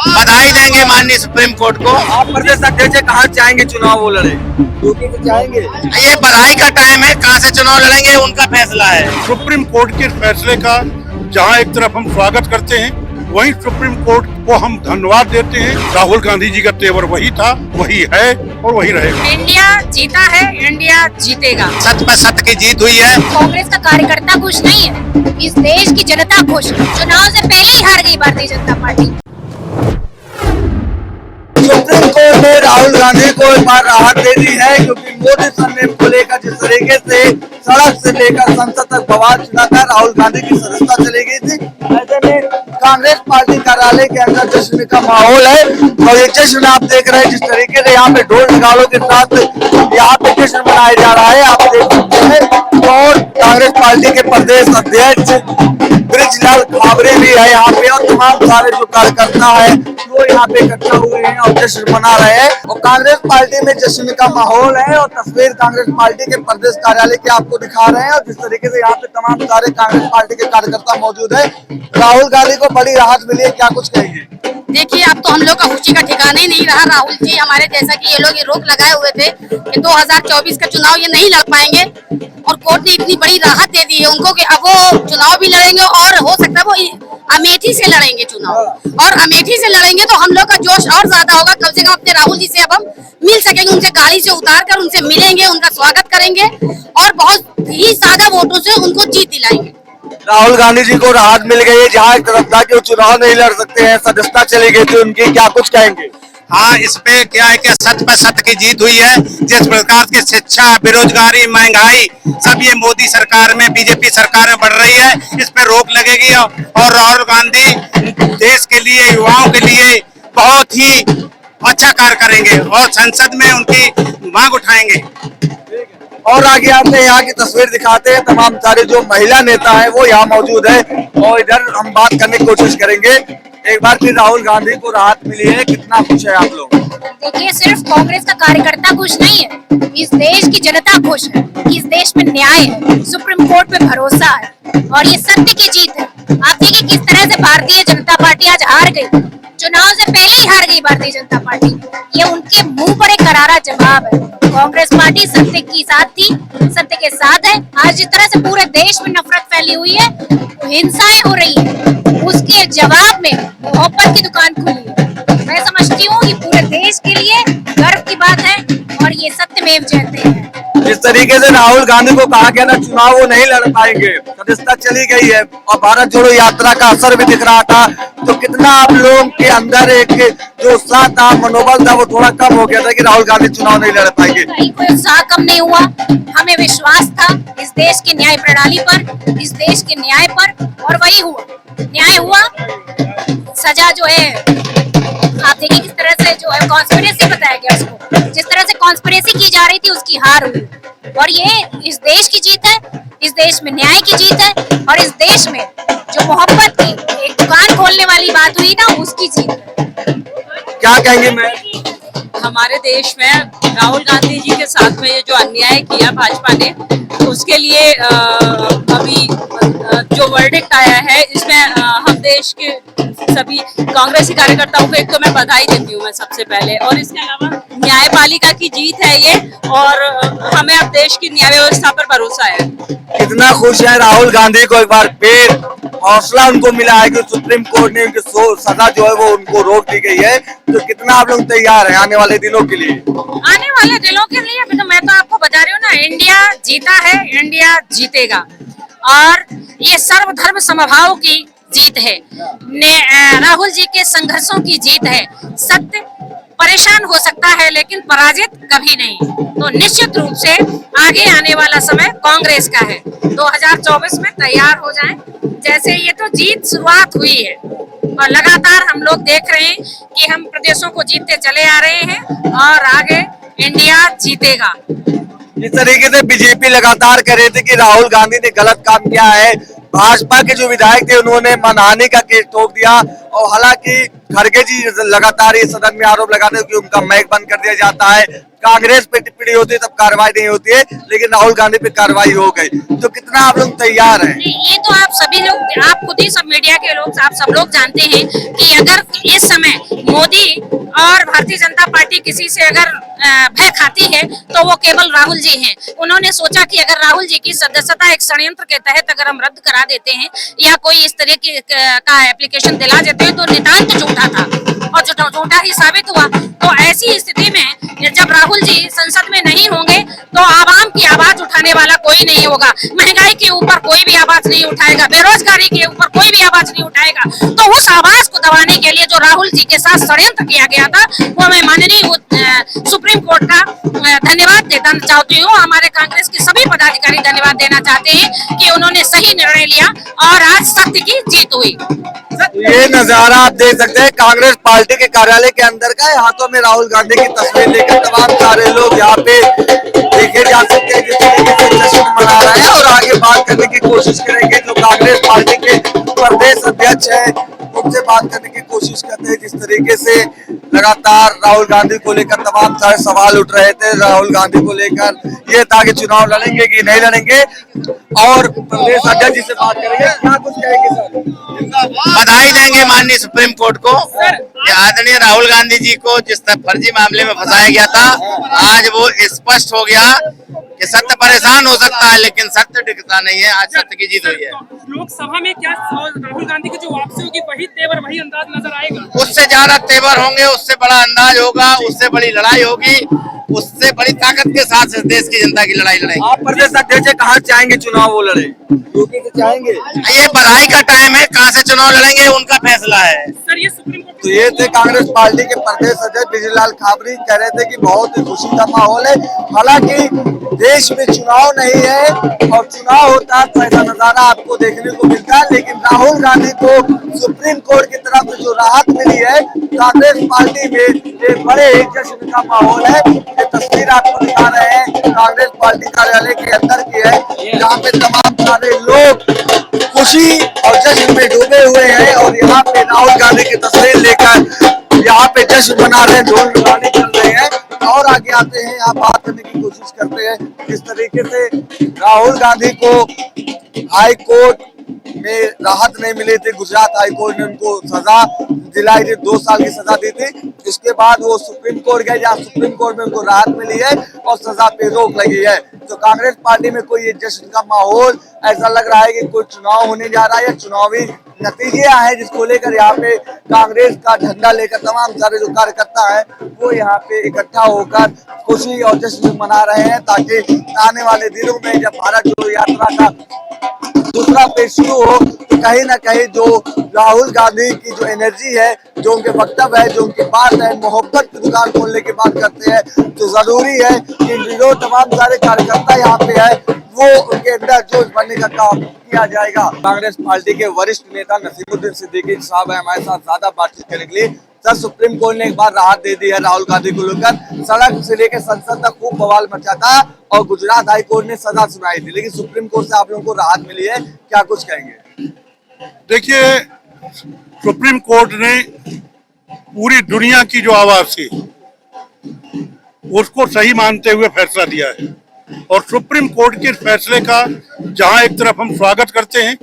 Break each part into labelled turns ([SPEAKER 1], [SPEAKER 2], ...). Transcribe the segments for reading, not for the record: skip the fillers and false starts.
[SPEAKER 1] बधाई देंगे माननीय सुप्रीम कोर्ट को।
[SPEAKER 2] आप प्रदेश अध्यक्ष कहाँ चाहेंगे चुनाव वो लड़े? यूपी से चाहेंगे?
[SPEAKER 1] ये बधाई का टाइम है, कहाँ से चुनाव लड़ेंगे उनका फैसला है।
[SPEAKER 3] सुप्रीम कोर्ट के फैसले का जहां एक तरफ हम स्वागत करते हैं, वहीं सुप्रीम कोर्ट को हम धन्यवाद देते हैं। राहुल गांधी जी का तेवर वही था, वही है और वही रहेगा।
[SPEAKER 4] इंडिया जीता है, इंडिया जीतेगा।
[SPEAKER 1] सत्य पर सत्य की जीत हुई है।
[SPEAKER 4] कांग्रेस का कार्यकर्ता खुश नहीं है, इस देश की जनता खुश है। चुनाव से पहले ही हार गई Bharatiya Janata party.
[SPEAKER 2] Supreme court ने राहुल गांधी को एक बार राहत दे दी है, क्योंकि मोदी सरनेम को लेकर जिस तरीके से सड़क से लेकर संसद तक बवाल छिड़ा था, राहुल गांधी की सदस्यता चली गई थी। ऐसे में कांग्रेस पार्टी कार्यालय के अंदर जश्न का माहौल है और ये जश्न आप देख रहे हैं जिस तरीके से यहाँ पे ढोल नगाड़ों के साथ यहाँ पे जश्न मनाया जा रहा है, आप देख सकते हैं। और कांग्रेस पार्टी के प्रदेश अध्यक्ष ब्रिजलाल काबरे भी है यहाँ पे और तमाम सारे जो कार्यकर्ता है वो यहाँ पे इकट्ठा हुए हैं और जश्न मना रहे हैं। और कांग्रेस पार्टी में जश्न का माहौल है और तस्वीर कांग्रेस पार्टी के प्रदेश कार्यालय की आपको दिखा रहे हैं। और जिस तरीके से यहाँ पे तमाम सारे कांग्रेस पार्टी के कार्यकर्ता मौजूद है। राहुल गांधी को बड़ी राहत मिली है, क्या कुछ कहेंगे?
[SPEAKER 4] देखिए, अब तो हम लोग का खुशी का ठिकाना ही नहीं रहा। राहुल जी हमारे जैसा कि ये लोग ये रोक लगाए हुए थे कि 2024 का चुनाव ये नहीं लड़ पाएंगे और कोर्ट ने इतनी बड़ी राहत दे दी है उनको कि अब वो चुनाव भी लड़ेंगे और हो सकता है वो अमेठी से लड़ेंगे चुनाव। और अमेठी से लड़ेंगे तो हम लोग का जोश और ज्यादा होगा। कम से कम अपने राहुल जी से अब हम मिल सकेंगे, उनसे गाड़ी से उतार कर उनसे मिलेंगे, उनका स्वागत करेंगे और बहुत ही ज्यादा वोटों से उनको जीत दिलाएंगे।
[SPEAKER 2] राहुल गांधी जी को राहत मिल गई है, जहाँ एक तरफ था कि वो चुनाव नहीं लड़ सकते हैं, सदस्यता चली गई थी उनकी, क्या कुछ कहेंगे?
[SPEAKER 1] हाँ, इस पे क्या है कि सत्य पर सत्य की जीत हुई है। जिस प्रकार की शिक्षा, बेरोजगारी, महंगाई सब ये मोदी सरकार में, बीजेपी सरकार में बढ़ रही है, इस पे रोक लगेगी और राहुल गांधी देश के लिए, युवाओं के लिए बहुत ही अच्छा कार्य करेंगे और संसद में उनकी मांग उठाएंगे।
[SPEAKER 2] और आगे आपने यहाँ की तस्वीर दिखाते हैं, तमाम सारे जो महिला नेता है वो यहाँ मौजूद है और इधर हम बात करने की कोशिश करेंगे। एक बार फिर राहुल गांधी को राहत मिली है, कितना खुश है आप लोग?
[SPEAKER 4] देखिए, सिर्फ कांग्रेस का कार्यकर्ता खुश नहीं है, इस देश की जनता खुश है। इस देश में न्याय है, सुप्रीम कोर्ट पे भरोसा है और ये सत्य की जीत है। आप देखिए किस तरह से भारतीय जनता पार्टी आज हार गई, चुनाव से पहले ही हार गई भारतीय जनता पार्टी। ये उनके मुंह पर एक करारा जवाब है। कांग्रेस पार्टी सत्य की साथ थी, सत्य के साथ है। आज जिस तरह से पूरे देश में नफरत फैली हुई है, हिंसाएं हो रही है, उसके जवाब में मोहब्बत की दुकान खुली है। मैं समझती हूँ कि पूरे देश के लिए गर्व की बात है और ये सत्यमेव जयते हैं।
[SPEAKER 2] जिस तरीके से राहुल गांधी को कहा गया ना चुनाव वो नहीं लड़ पाएंगे, सदस्यता चली गई है और भारत जोड़ो यात्रा का असर भी दिख रहा था, तो कितना आप लोगों के अंदर एक जो उत्साह था, मनोबल था, वो थोड़ा कम हो गया था कि राहुल गांधी चुनाव नहीं लड़ पाएंगे?
[SPEAKER 4] कोई उत्साह कम नहीं हुआ। हमें विश्वास था इस देश की न्याय प्रणाली पर, इस देश के न्याय पर, और वही हुआ। न्याय हुआ, सजा जो है आप देखिए किस तरह से जो है कॉन्स्पिरेसी बताया गया उसको, जिस तरह से कॉन्स्पिरेसी की जा रही थी उसकी हार हुई। और ये इस देश की जीत है, इस देश में न्याय की जीत है और इस देश में जो मोहब्बत की एक दुकान खोलने वाली बात हुई ना, उसकी जीत है।
[SPEAKER 2] क्या कहेंगे? मैं
[SPEAKER 5] हमारे देश में राहुल गांधी जी के साथ में ये जो अन्याय किया भाजपा ने, उसके लिए अभी जो वर्डिक्ट आया है इसमें हम देश के सभी कांग्रेसी कार्यकर्ताओं को एक तो मैं बधाई देती हूँ मैं सबसे पहले, और इसके अलावा न्यायपालिका की जीत है ये और हमें अब देश की न्याय व्यवस्था पर भरोसा है।
[SPEAKER 2] कितना खुश है राहुल गांधी को एक बार फिर हौसला उनको मिला है कि सुप्रीम कोर्ट ने उनकी सजा जो है वो उनको रोक दी गई है, तो कितना आप लोग तैयार हैं आने वाले दिनों के लिए?
[SPEAKER 4] आने वाले दिनों के लिए अभी तो मैं तो आपको बता रही हूँ ना, इंडिया जीता है, इंडिया जीतेगा और ये सर्वधर्म समभाव की जीत है, राहुल जी के संघर्षों की जीत है। सत्य परेशान हो सकता है लेकिन पराजित कभी नहीं। तो निश्चित रूप से आगे आने वाला समय कांग्रेस का है। 2024 में तैयार हो जाएं। जैसे ये तो जीत शुरुआत हुई है और लगातार हम लोग देख रहे हैं कि हम प्रदेशों को जीतते चले आ रहे हैं और आगे इंडिया जीतेगा।
[SPEAKER 2] इस तरीके से बीजेपी लगातार कह रही थी कि राहुल गांधी ने गलत काम किया है, भाजपा के जो विधायक थे उन्होंने मानहानि का केस ठोक दिया और हालांकि खड़गे जी लगातार इस सदन में आरोप लगाते हैं कि उनका माइक बंद कर दिया जाता है, कांग्रेस पे टिप्पणी होती है तब कार्रवाई नहीं होती है, लेकिन राहुल गांधी पे कार्रवाई हो गई। तो कितना आप लोग तैयार हैं?
[SPEAKER 4] ये तो आप सभी लोग, आप खुद ही सब मीडिया के लोग, आप सब लोग जानते हैं कि अगर इस समय मोदी और भारतीय जनता पार्टी किसी से अगर भय खाती है तो वो केवल राहुल जी हैं। उन्होंने सोचा कि अगर राहुल जी की सदस्यता एक षड्यंत्र के तहत अगर हम रद्द करा देते हैं या कोई इस तरह की का एप्लीकेशन दिला देते हैं तो नितांत झूठा था और झूठा ही साबित हुआ। तो ऐसी स्थिति में जब राहुल जी संसद में नहीं होंगे तो आवाम की आवाज उठाने वाला कोई नहीं होगा। महंगाई के ऊपर कोई भी आवाज नहीं उठाएगा, बेरोजगारी के ऊपर कोई भी आवाज नहीं उठाएगा। तो उस आवाज को दबाने के लिए जो राहुल जी के साथ षड्यंत्र किया गया था वो मैं माननीय सुप्रीम कोर्ट का धन्यवाद देना चाहती हूँ। हमारे कांग्रेस के सभी पदाधिकारी धन्यवाद देना चाहते हैं कि उन्होंने सही निर्णय लिया और आज सत्य की जीत हुई।
[SPEAKER 2] ये नजारा आप देख सकते हैं कांग्रेस पार्टी के कार्यालय के अंदर का है। हाथों में राहुल गांधी की तस्वीर लेकर तमाम सारे लोग यहाँ पे देखे जा सकते हैं जिस तरीके से जश्न मना रहे हैं और आगे बात करने की कोशिश करेंगे। जो कांग्रेस पार्टी के प्रदेश अध्यक्ष है उनसे बात करने की कोशिश करते हैं। जिस तरीके से लगातार राहुल गांधी को लेकर तमाम सारे सवाल उठ रहे थे, राहुल गांधी को लेकर ये था कि चुनाव लड़ेंगे कि नहीं लड़ेंगे, और प्रदेश अध्यक्ष जी से बात करेंगे। क्या कुछ कहेंगे सर?
[SPEAKER 1] बधाई देंगे माननीय सुप्रीम कोर्ट को कि आदरणीय राहुल गांधी जी को जिस फर्जी मामले में फंसाया गया था आज वो स्पष्ट हो गया कि सत्य परेशान हो सकता है लेकिन सत्य टिकता नहीं है। आज सत्य की जीत हुई है।
[SPEAKER 6] लोकसभा में क्या राहुल गांधी की जो वापसी होगी वही तेवर वही अंदाज नजर आएगा?
[SPEAKER 1] उससे ज्यादा तेवर होंगे, उससे बड़ा अंदाज होगा, उससे बड़ी लड़ाई होगी, उससे बड़ी ताकत के साथ देश की जनता की लड़ाई लड़ेंगे।
[SPEAKER 2] आप प्रदेश अध्यक्ष कहाँ चाहेंगे चुनाव वो लड़े? यूपी से चाहेंगे?
[SPEAKER 1] ये बधाई का टाइम है, कहाँ से चुनाव लड़ेंगे उनका फैसला है।
[SPEAKER 6] सर ये सुप्रीम कोर्ट
[SPEAKER 2] तो ये थे कांग्रेस पार्टी के प्रदेश अध्यक्ष बिजलीलाल खाबरी, कह रहे थे कि बहुत ही खुशी का माहौल है। हालांकि देश में चुनाव नहीं है और चुनाव होता है तो ऐसा नजारा आपको देखने को मिलता है, लेकिन राहुल गांधी को सुप्रीम कोर्ट की तरफ से जो राहत मिली है कांग्रेस पार्टी में एक बड़े जश्न का माहौल है। ये तस्वीर आपको दिखा रहे हैं कांग्रेस पार्टी कार्यालय के अंदर की है, जहाँ पे तमाम सारे लोग खुशी और जश्न में डूबे हुए हैं और यहाँ पे राहुल गांधी की तस्वीर लेकर यहाँ पे जश्न मना रहे हैं, ढोल नगाड़े चल रहे हैं। और आगे आते हैं, यहाँ बात करने की कोशिश करते हैं किस तरीके से राहुल गांधी को हाई कोर्ट में राहत नहीं मिली थी। गुजरात हाई कोर्ट ने उनको सजा दिलाई थी, 2 साल की सजा दी थी। इसके बाद वो सुप्रीम कोर्ट गए, जहाँ सुप्रीम कोर्ट में उनको राहत मिली है और सजा पे रोक लगी है। तो कांग्रेस पार्टी में कोई ये जश्न का माहौल ऐसा लग रहा है कि कोई चुनाव होने जा रहा है या चुनावी नतीजे आए जिसको लेकर यहाँ पे कांग्रेस का झंडा लेकर तमाम सारे जो कार्यकर्ता है वो यहाँ पे इकट्ठा होकर खुशी और जश्न मना रहे हैं, ताकि आने वाले दिनों में जब भारत जोड़ो यात्रा का दूसरा फेज शुरू हो तो कहीं ना कहीं जो राहुल गांधी की जो एनर्जी है, जो उनके वक्तव्य है, जो उनकी बात है, मोहब्बत की दुकान खोलने की बात करते हैं, तो जरूरी है कि जो तमाम सारे कार्यकर्ता यहाँ पे है वो उनके अंदर जोश भरने का काम किया जाएगा। कांग्रेस पार्टी के वरिष्ठ नेता नसीमुद्दीन सिद्दीकी साहब है हमारे साथ ज्यादा बातचीत करने के लिए। सर, सुप्रीम कोर्ट ने एक बार राहत दे दी है राहुल गांधी को लेकर, सड़क से लेकर संसद तक खूब बवाल मचा था और गुजरात हाई कोर्ट ने सजा सुनाई थी, लेकिन सुप्रीम कोर्ट से आप लोगों को राहत मिली है, क्या कुछ कहेंगे?
[SPEAKER 3] देखिए, सुप्रीम कोर्ट ने पूरी दुनिया की जो आवाज थी उसको सही मानते हुए फैसला दिया है और सुप्रीम कोर्ट के फैसले का जहां एक तरफ हम स्वागत करते हैं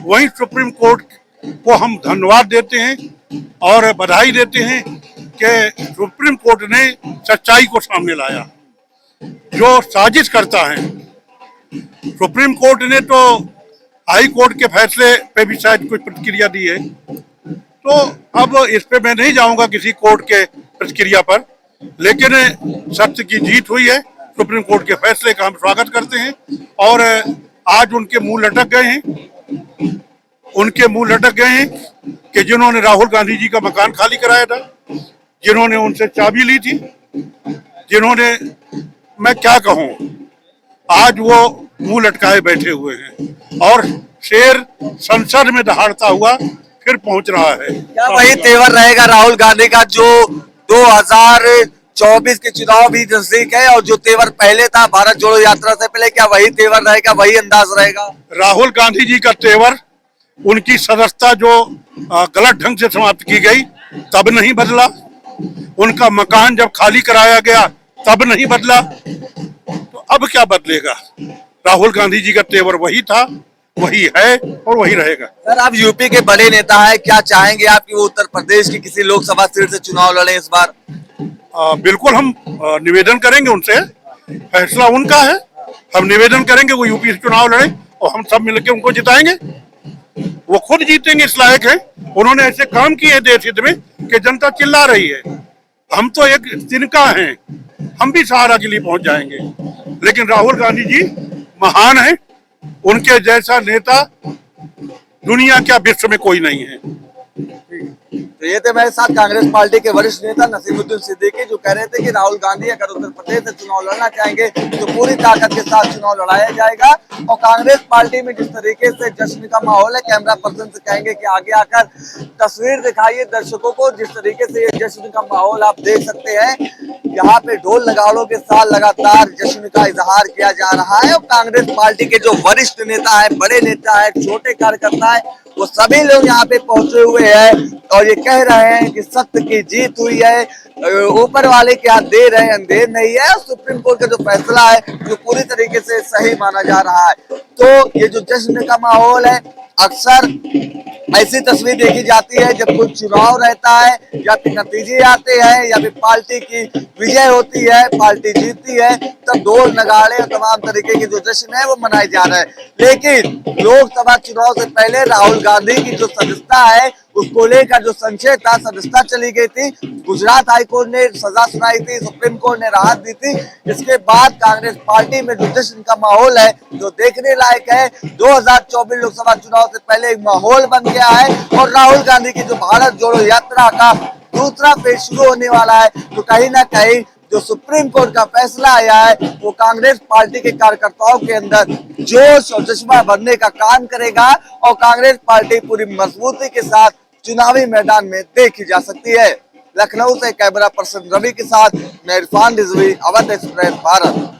[SPEAKER 3] वहीं सुप्रीम कोर्ट को हम धन्यवाद देते हैं और बधाई देते हैं कि सुप्रीम कोर्ट ने सच्चाई को सामने लाया। जो साजिश करता है, सुप्रीम कोर्ट ने तो हाई कोर्ट के फैसले पे भी शायद कुछ प्रतिक्रिया दी है, तो अब इस पे मैं नहीं जाऊंगा किसी कोर्ट के प्रतिक्रिया पर, लेकिन सत्य की जीत हुई है। सुप्रीम कोर्ट के फैसले का हम स्वागत करते हैं और आज उनके मुंह लटक गए हैं कि जिन्होंने राहुल गांधी जी का मकान खाली कराया था, जिन्होंने उनसे चाबी ली थी, जिन्होंने, मैं क्या कहूं, आज वो मुंह लटकाए बैठे हुए हैं और शेर संसद में दहाड़ता हुआ फिर पहुंच रहा है।
[SPEAKER 2] क्या वही तेवर रहेगा राहुल गांधी का जो 2024 के चुनाव भी नजदीक है और जो तेवर पहले था भारत जोड़ो यात्रा से पहले, क्या वही तेवर रहेगा, वही अंदाज रहेगा?
[SPEAKER 3] राहुल गांधी जी का तेवर, उनकी सदस्यता जो गलत ढंग से समाप्त की गई तब नहीं बदला, उनका मकान जब खाली कराया गया तब नहीं बदला, तो अब क्या बदलेगा? राहुल गांधी जी का तेवर वही था वही है और वही रहेगा।
[SPEAKER 2] सर, आप यूपी के बड़े नेता हैं, क्या चाहेंगे आप कि वो उत्तर प्रदेश की किसी लोकसभा सीट से चुनाव लड़े इस बार?
[SPEAKER 3] बिल्कुल हम निवेदन करेंगे उनसे, फैसला उनका है। हम निवेदन करेंगे वो यूपी से चुनाव लड़े और हम सब मिलकर उनको जिताएंगे। वो खुद जीतेंगे, इस लायक है। उन्होंने ऐसे काम किए हैं देश हित में कि जनता चिल्ला रही है। हम तो एक तिनका हैं, हम भी सहारा के लिए पहुंच जाएंगे। लेकिन राहुल गांधी जी महान हैं, उनके जैसा नेता दुनिया क्या विश्व में कोई नहीं है।
[SPEAKER 2] तो ये थे मेरे साथ कांग्रेस पार्टी के वरिष्ठ नेता नसीमुद्दीन सिद्दीकी, जो कह रहे थे कि राहुल गांधी अगर उत्तर प्रदेश से चुनाव लड़ना चाहेंगे तो पूरी ताकत के साथ चुनाव लड़ाया जाएगा। और कांग्रेस पार्टी में जिस तरीके से जश्न का माहौल है, कैमरा पर्सन से कहेंगे कि आगे आकर तस्वीर दिखाइए दर्शकों को। जिस तरीके से ये जश्न का माहौल आप देख सकते हैं, यहाँ पे ढोल नगाड़ों के साथ लगातार जश्न का इजहार किया जा रहा है। और कांग्रेस पार्टी के जो वरिष्ठ नेता है, बड़े नेता है, छोटे कार्यकर्ता है, वो सभी लोग यहाँ पे पहुंचे हुए हैं और ये कह रहे हैं कि सत्य की जीत हुई है, ऊपर वाले के हाथ देर है अंधेर नहीं है। और सुप्रीम कोर्ट का जो फैसला है जो पूरी तरीके से सही माना जा रहा है। तो ये जो जश्न का माहौल है, अक्सर ऐसी तस्वीर देखी जाती है जब कोई चुनाव रहता है या फिर नतीजे आते हैं या फिर पार्टी की विजय होती है, पार्टी जीतती है, तब ढोल नगाड़े और तमाम तरीके के जो जश्न है वो मनाए जा रहे हैं। लेकिन लोकसभा चुनाव से पहले राहुल गांधी की जो सदस्यता है उसको लेकर जो संशय था, सदस्यता चली गई थी। गुजरात हाईकोर्ट ने सजा सुनाई थी, सुप्रीम कोर्ट ने राहत दी थी। इसके बाद कांग्रेस पार्टी में जो जश्न का माहौल है जो देखने लायक है, 2024 लोकसभा चुनाव से पहले एक माहौल बन गया है। और राहुल गांधी की जो भारत जोड़ो यात्रा का दूसरा फेज शुरू होने वाला है, तो कहीं ना कहीं जो सुप्रीम कोर्ट का फैसला आया है वो कांग्रेस पार्टी के कार्यकर्ताओं के अंदर जोश और जज्बा भरने का काम करेगा और कांग्रेस पार्टी पूरी मजबूती के साथ चुनावी मैदान में देखी जा सकती है। लखनऊ से कैमरा पर्सन रवि के साथ मैं इरफान रिजवी, अवध एक्सप्रेस, भारत।